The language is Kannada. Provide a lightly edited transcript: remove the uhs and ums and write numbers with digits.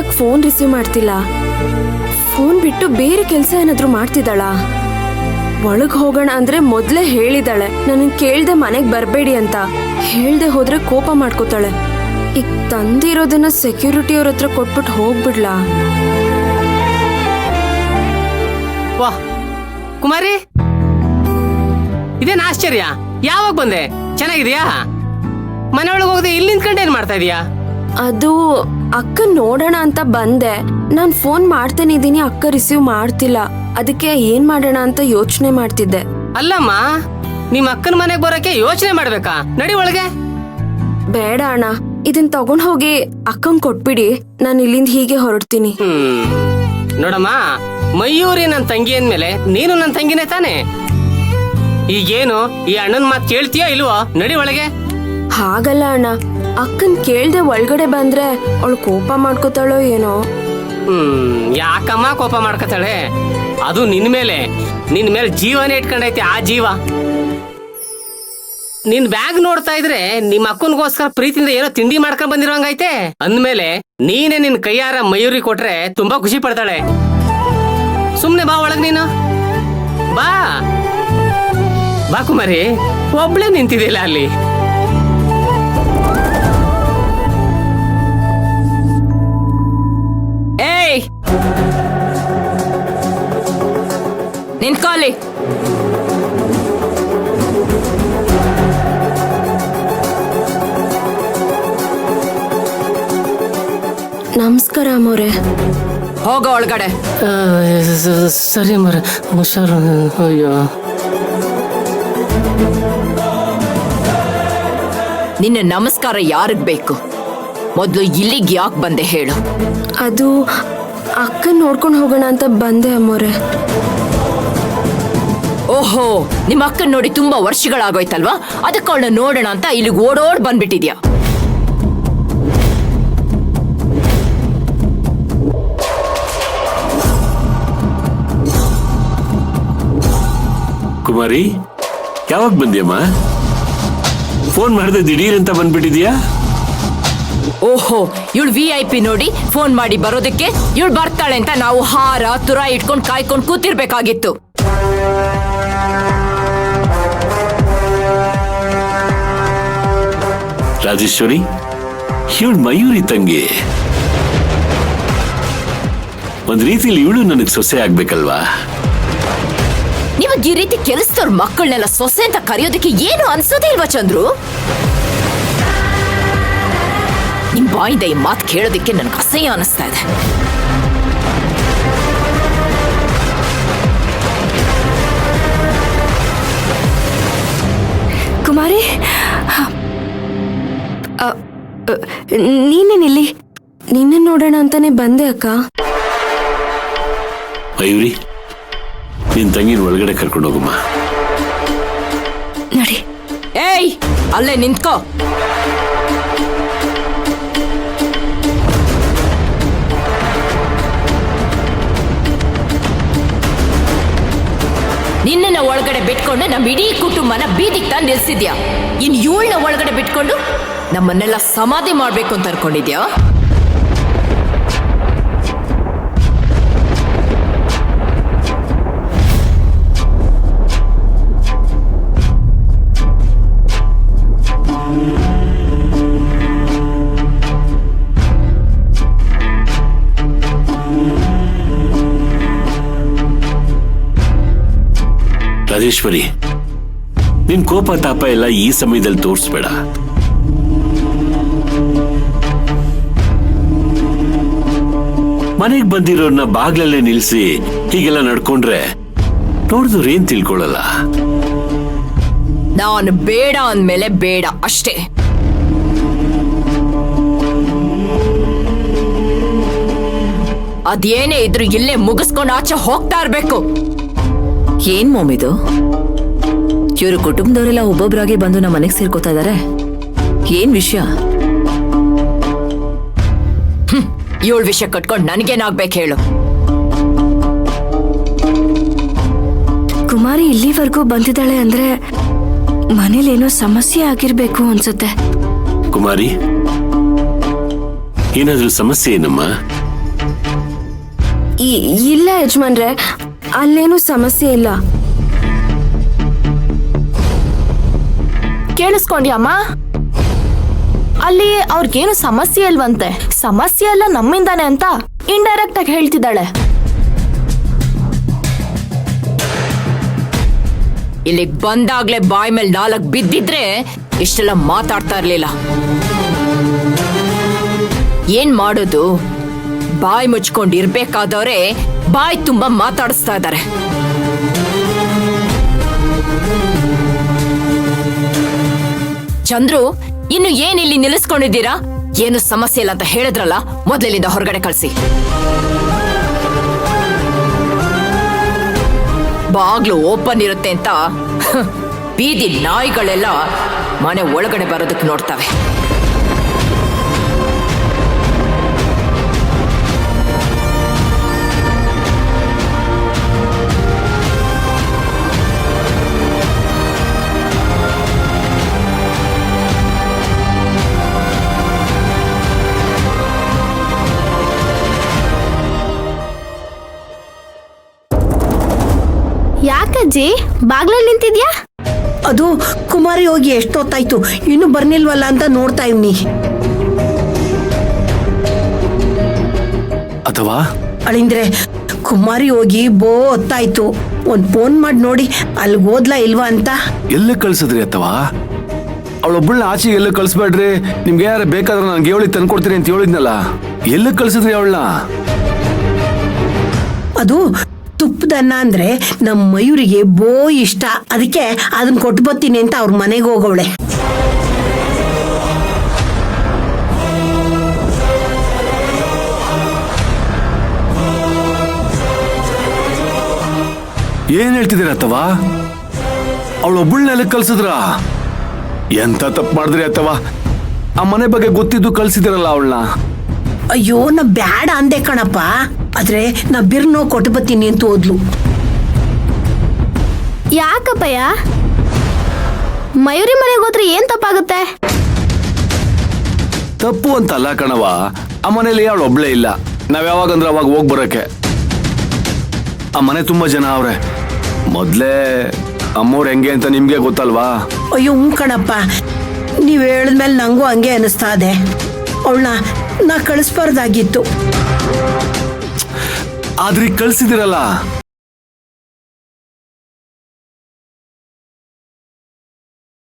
ಯಾಕೆ ಫೋನ್ ರಿಸೀವ್ ಮಾಡ್ತಿಲ್ಲ? ಫೋನ್ ಬಿಟ್ಟು ಬೇರೆ ಕೆಲಸ ಏನಾದ್ರೂ ಮಾಡ್ತಿದ್ದಾಳಾ? ಒಳಗ್ ಹೋಗೋಣ ಅಂದ್ರೆ ಮೊದ್ಲೇ ಹೇಳಿದಾಳೆ ನನ್ನ ಕೇಳ್ದೆ ಮನೆಗ್ ಬರ್ಬೇಡಿ ಅಂತ. ಹೇಳ್ದೆ ಹೋದ್ರೆ ಕೋಪ ಮಾಡ್ಕೋತಾಳೆ. ಈಗ ತಂದಿರೋದನ್ನ ಸೆಕ್ಯೂರಿಟಿ ಅವ್ರ ಹತ್ರ ಕೊಟ್ಬಿಟ್ಟು ಹೋಗ್ಬಿಡ್ಲಾ? ವಾಹ್ ಕುಮಾರಿ, ಇದೇನು ಆಶ್ಚರ್ಯ, ಯಾವಾಗ ಬಂದೆ? ಚೆನ್ನಾಗಿದ್ಯಾ? ಮನೆ ಒಳಗೆ ಹೋಗದೆ ಇಲ್ಲಿ ನಿಂತ್ಕೊಂಡು ಏನ್ ಮಾಡ್ತಾ ಇದೀಯಾ? ಅದು ಅಕ್ಕ ನೋಡೋಣ ಅಂತ ಬಂದೆ. ನಾನ್ ಫೋನ್ ಮಾಡ್ತೇನೆ ಇದೀನಿ, ಅಕ್ಕ ರಿಸೀವ್ ಮಾಡ್ತಿಲ್ಲ. ಅದಕ್ಕೆ ಏನ್ ಮಾಡೋಣ ಅಂತ ಯೋಚನೆ ಮಾಡ್ತಿದ್ದೆ. ಅಲ್ಲಮ್ಮ, ನಿಮ್ ಅಕ್ಕನ ಮನೆಗೆ ಬರೋಕೆ ಯೋಚನೆ ಮಾಡ್ಬೇಕಾ? ನಡಿ ಒಳಗೆ. ಬೇಡ ಅಣ್ಣ, ಇದನ್ ತಗೊಂಡ್ ಹೋಗಿ ಅಕ್ಕಂಗ್ ಕೊಟ್ಬಿಡಿ, ನಾನು ಇಲ್ಲಿಂದ ಹೀಗೆ ಹೊರಡ್ತೀನಿ. ನೋಡಮ್ಮ, ಮಯೂರಿ ನನ್ ತಂಗಿ ಅಂದ್ಮೇಲೆ ನೀನು ನನ್ ತಂಗಿನೇ ತಾನೆ. ಈಗೇನು ಈ ಅಣ್ಣನ್ ಮಾತ್ ಕೇಳ್ತೀಯೋ ಇಲ್ವೋ? ನಡಿ ಒಳಗೆ. ಹಾಗಲ್ಲ ಅಣ್ಣ, ಅಕ್ಕನ್ ಕೇಳ್ದೆ ಒಳಗಡೆ ಬಂದ್ರೆ ಅವಳು ಕೋಪ ಮಾಡ್ಕೋತಾಳೋ ಏನೋ. ಯಾಕಮ್ಮ ಕೋಪ ಮಾಡ್ಕೊತಾಳೆ? ಅದು ನಿನ್ ಮೇಲೆ ಜೀವನೇ ಇಟ್ಕೊಂಡೈತೆ. ಆ ಜೀವ ನಿನ್ ಬ್ಯಾಗ್ ನೋಡ್ತಾ ಇದ್ರೆ ನಿಮ್ ಅಕ್ಕನ್ಗೋಸ್ಕರ ಪ್ರೀತಿಯಿಂದ ಏನೋ ತಿಂಡಿ ಮಾಡ್ಕೊಂಡ್ ಬಂದಿರೋಂಗೈತೆ. ಅಂದ್ಮೇಲೆ ನೀನೇ ನಿನ್ ಕೈಯಾರ ಮಯೂರಿ ಕೊಟ್ರೆ ತುಂಬಾ ಖುಷಿ ಪಡ್ತಾಳೆ. ಸುಮ್ನೆ ಬಾ ಒಳಗ್, ನೀನು ಬಾ ಬಾ ಕುಮಾರಿ. ಒಬ್ಳೆ ನಿಂತಿದೆಯಲ್ಲ ಅಲ್ಲಿ. ಏಯ್, ನಿಂತ್ಕೊಳ್ಳಿ. ನಮಸ್ಕಾರ ಅಮ್ಮೋರೆ. ಹೋಗೋ ಒಳಗಡೆ. ಸರಿ ಮರ, ಹುಷಾರು. ಅಯ್ಯೋ, ನಿನ್ನ ನಮಸ್ಕಾರ ಯಾರಿಗ್ ಬೇಕು? ಮೊದ್ಲು ಇಲ್ಲಿಗೆ ಯಾಕೆ ಬಂದೆ ಹೇಳು? ಅದು ಅಕ್ಕನ್ ನೋಡ್ಕೊಂಡು ಹೋಗೋಣ ಅಂತ ಬಂದೆ ಅಮ್ಮೋರೆ. ಓಹೋ, ನಿಮ್ಮ ಅಕ್ಕನ್ ನೋಡಿ ತುಂಬಾ ವರ್ಷಗಳಾಗೋಯ್ತಲ್ವಾ? ಅದಕ್ಕೆ ಅವಳನ್ನ ನೋಡೋಣ ಅಂತ ಇಲ್ಲಿಗೆ ಓಡೋಡ್ ಬಂದ್ಬಿಟ್ಟಿದ್ಯಾ? ಕುಮಾರಿ, ಯಾವಾಗ ಬಂದ್ಯಮ್ಮ? ಫೋನ್ ಮಾಡಿದೆ ದಿಢೀರ್ ಅಂತ ಬಂದ್ಬಿಟ್ಟಿದ್ಯಾ? ಓಹೋ, ಇವಳು VIP ನೋಡಿ ಫೋನ್ ಮಾಡಿ ಬರೋದಕ್ಕೆ ಇವಳು ಬರ್ತಾಳೆ ಅಂತ ನಾವು ಹಾರ ತುರ ಇಟ್ಕೊಂಡು ಕಾಯ್ಕೊಂಡು ಕೂತಿರ್ಬೇಕಾಗಿತ್ತು. ರಾಜೇಶ್ವರಿ, ಇವಳು ಮಯೂರಿ ತಂಗಿ. ಒಂದ್ ರೀತಿಲಿ ಇವಳು ನನಗ್ ಸೊಸೆ ಆಗ್ಬೇಕಲ್ವಾ? ನಿಮಗೆ ಈ ರೀತಿ ಕೆಲಸದವ್ರ ಮಕ್ಕಳನ್ನೆಲ್ಲ ಸೊಸೆ ಅಂತ ಕರೆಯೋದಕ್ಕೆ ಏನು ಅನ್ಸೋದೇ ಇಲ್ವಾ ಚಂದ್ರು? ನಿಮ್ ಬಾಯಿಂದ ಈ ಮಾತು ಕೇಳೋದಕ್ಕೆ ನನ್ಗೆ ಅಸಹ್ಯ ಅನಿಸ್ತಾ ಇದೆ. ಕುಮಾರಿ, ನೀನೇನಿಲ್ಲಿ? ನಿನ್ನ ನೋಡೋಣ ಅಂತಾನೆ ಬಂದೆ ಅಕ್ಕ. ಮಯೂರಿ, ನಿನ್ ತಂಗಿನ ಒಳಗಡೆ ಕರ್ಕೊಂಡು ಹೋಗಮ್ಮ. ನಡಿ. ಏಯ್, ಅಲ್ಲೇ ನಿಂತ್ಕೋ. ನಿನ್ನನ್ನ ಒಳಗಡೆ ಬಿಟ್ಕೊಂಡು ನಮ್ಮ ಇಡೀ ಕುಟುಂಬನ ಬೀದಿಗೆ ತಂದು ನಿಲ್ಸಿದ್ಯಾ. ಇನ್ ಇವಳನ್ನ ಒಳಗಡೆ ಬಿಟ್ಕೊಂಡು ನಮ್ಮನ್ನೆಲ್ಲ ಸಮಾಧಿ ಮಾಡ್ಬೇಕು ಅಂತ ಅನ್ಕೊಂಡಿದ್ಯಾ? ರಾಜೇಶ್ವರಿ, ನಿನ್ ಕೋಪ ತಾಪ ಎಲ್ಲ ಈ ಸಮಯದಲ್ಲಿ ತೋರಿಸ್ಬೇಡ. ಮನೆಗ್ ಬಂದಿರೋರ್ನ ಬಾಗ್ಲಲ್ಲೇ ನಿಲ್ಸಿ ಹೀಗೆಲ್ಲ ನಡ್ಕೊಂಡ್ರೆ ನೋಡಿದ್ರು ಏನ್ ತಿಳ್ಕೊಳ್ಳಲ್ಲ. ನಾನು ಬೇಡ ಅಂದ್ಮೇಲೆ ಬೇಡ ಅಷ್ಟೇ. ಅದೇನೇ ಇದ್ರು ಇಲ್ಲೇ ಮುಗಿಸ್ಕೊಂಡು ಆಚೆ ಹೋಗ್ತಾ ಇರ್ಬೇಕು. ಏನ್ ಮೊಮ್ಮಿದು? ಇವರು ಕುಟುಂಬದವರೆಲ್ಲ ಒಬ್ಬೊಬ್ಬರಾಗಿ ಬಂದು ನಮ್ಮ ಮನೆಗೆ ಸೇರ್ಕೋತಾ ಇದಾರೆ. ಏನ್ ವಿಷಯ? ಇವಳ ವಿಷಯ ಕಟ್ಕೊಂಡು ನನಗೇನಾಗ್ಬೇಕು ಹೇಳು? ಕುಮಾರಿ ಇಲ್ಲಿವರೆಗೂ ಬಂದಿದ್ದಾಳೆ ಅಂದ್ರೆ ಮನೇಲೇನೋ ಸಮಸ್ಯೆ ಆಗಿರ್ಬೇಕು ಅನ್ಸುತ್ತೆ. ಕುಮಾರಿ, ಏನಾದ್ರೂ ಸಮಸ್ಯೆ ಏನಮ್ಮ? ಇಲ್ಲ ಯಜಮಾನ್ರೆ, ಅಲ್ಲೇನು ಸಮಸ್ಯೆ ಇಲ್ಲ. ಕೇಳಿಸ್ಕೊಂಡ್ಯಮ್ಮ? ಅಲ್ಲಿ ಅವ್ರಿಗೇನು ಸಮಸ್ಯೆ ಇಲ್ವಂತೆ. ಸಮಸ್ಯೆ ಎಲ್ಲ ನಮ್ಮಿಂದಾನೆ ಅಂತ ಇಂಡೈರೆಕ್ಟ್ ಆಗಿ ಹೇಳ್ತಿದ್ದಾಳೆ. ಇಲ್ಲಿಗ್ ಬಂದಾಗ್ಲೇ ಬಾಯ್ ಮೇಲೆ 4 ಬಿದ್ದಿದ್ರೆ ಇಷ್ಟೆಲ್ಲ ಮಾತಾಡ್ತಾ ಇರ್ಲಿಲ್ಲ. ಏನ್ ಮಾಡೋದು? ಬಾಯ್ ಮುಚ್ಕೊಂಡಿರ್ಬೇಕಾದವ್ರೆ ಬಾಯ್ ತುಂಬಾ ಮಾತಾಡಿಸ್ತಾ ಇದ್ದಾರೆ. ಚಂದ್ರು, ಇನ್ನು ಏನ್ ಇಲ್ಲಿ ನಿಲ್ಲಿಸ್ಕೊಂಡಿದ್ದೀರಾ? ಏನು ಸಮಸ್ಯೆ ಇಲ್ಲ ಅಂತ ಹೇಳಿದ್ರಲ್ಲ, ಮೊದಲಿನಿಂದ ಹೊರಗಡೆ ಕಳ್ಸಿ. ಬಾಗ್ಲು ಓಪನ್ ಇರುತ್ತೆ ಅಂತ ಬೀದಿ ನಾಯಿಗಳೆಲ್ಲ ಮನೆ ಒಳಗಡೆ ಬರೋದಕ್ಕೆ ನೋಡ್ತವೆ. ಯಾಕಜ್ಜಿ ಬಾಗ್ಲಲ್ಲಿ ನಿಂತಿದ್ಯಾ? ಅದು ಕುಮಾರಿ ಹೋಗಿ ಎಷ್ಟೊತ್ತಾಯ್ತು, ಇನ್ನು ಬರ್ನಿಲ್ವಲ್ಲ ಅಂತ ನೋಡ್ತಾ ಇವ್ನಿ. ಅಥವಾ ಅಳಿಂದ್ರೆ ಕುಮಾರಿ ಹೋಗಿ ಹೊತ್ತಾಯ್ತು. ಒಂದ್ ಫೋನ್ ಮಾಡಿ ನೋಡಿ ಅಲ್ಲಿಗೆ ಹೋದ್ಲಾ ಇಲ್ವಾ ಅಂತ. ಎಲ್ಲ ಕಳ್ಸಿದ್ರಿ ಅಥವಾ ಅವಳೊಬ್ಬಳನ್ನ ಆಚೆಗೆ ಎಲ್ಲ ಕಳ್ಸ್ಬೇಡ್ರಿ, ನಿಮ್ಗೆ ಯಾರ ಬೇಕಾದ್ರೆ ನಾನು ಗೇವಳಿ ತಂದ್ಕೊಡ್ತೀನಿ ಅಂತ ಹೇಳಿದ್ನಲ್ಲ, ಎಲ್ಲ ಕಳ್ಸಿದ್ರಿ ಅವಳನ್ನ? ಅದು ತುಪ್ಪದನ್ನ ಅಂದ್ರೆ ನಮ್ಮ ಮಯೂರಿಗೆ ಇಷ್ಟ, ಅದಕ್ಕೆ ಅದನ್ನ ಕೊಟ್ಟು ಬರ್ತೀನಿ ಅಂತ ಅವ್ರ ಮನೆಗೆ ಹೋಗವಳೆ. ಏನ್ ಹೇಳ್ತಿದ್ದೀರ ಅಥವಾ? ಅವಳೊಬ್ಬಳನ್ನೆಲ್ಲ ಕಳ್ಸಿದ್ರ? ಎಂತ ತಪ್ಪು ಮಾಡಿದ್ರಿ ಅಥವಾ? ಆ ಮನೆ ಬಗ್ಗೆ ಗೊತ್ತಿದ್ದು ಕಳ್ಸಿದಿರಲ್ಲ ಅವಳನ್ನ. ಅಯ್ಯೋ, ನಾ ಬ್ಯಾಡ ಅಂದೆ ಕಣಪ್ಪ, ಆದ್ರೆ ನಾ ಬಿರ್ನೋ ಕೊಟ್ಟು ಬರ್ತೀನಿ ಅಂತ ಹೋದ್ಲು. ಯಾಕಪ್ಪಯ್ಯ? ಮಯೂರಿ ಮನೆಗೆ ಹೋದ್ರೆ ಏನ್ ತಪ್ಪಾಗುತ್ತೆ? ತಪ್ಪು ಅಂತಲ್ಲ ಕಣವ, ಆ ಮನೇಲಿ ಅವಳೊಬ್ಳೇ ಇಲ್ಲ, ನಾವ್ ಯಾವಾಗಂದ್ರೆ ಅವಾಗ ಹೋಗ್ ಬರಕ್ಕೆ. ಆ ಮನೆ ತುಂಬಾ ಜನ ಅವ್ರೆ, ಮೊದ್ಲೇ ಅಮ್ಮವ್ರು ಹೆಂಗೆ ಅಂತ ನಿಮ್ಗೆ ಗೊತ್ತಲ್ವಾ? ಅಯ್ಯೋ ಕಣಪ್ಪ, ನೀವ್ ಹೇಳಿದ್ಮೇಲೆ ನಂಗೂ ಹಂಗೆ ಅನಿಸ್ತಾ ಇದೆ. ಅವಳನ್ನ ನಾ ಕಳಿಸ್ಬಾರ್ದಾಗಿತ್ತು. ಆದ್ರೆ ಕಳ್ಸಿದಿರಲ್ಲ,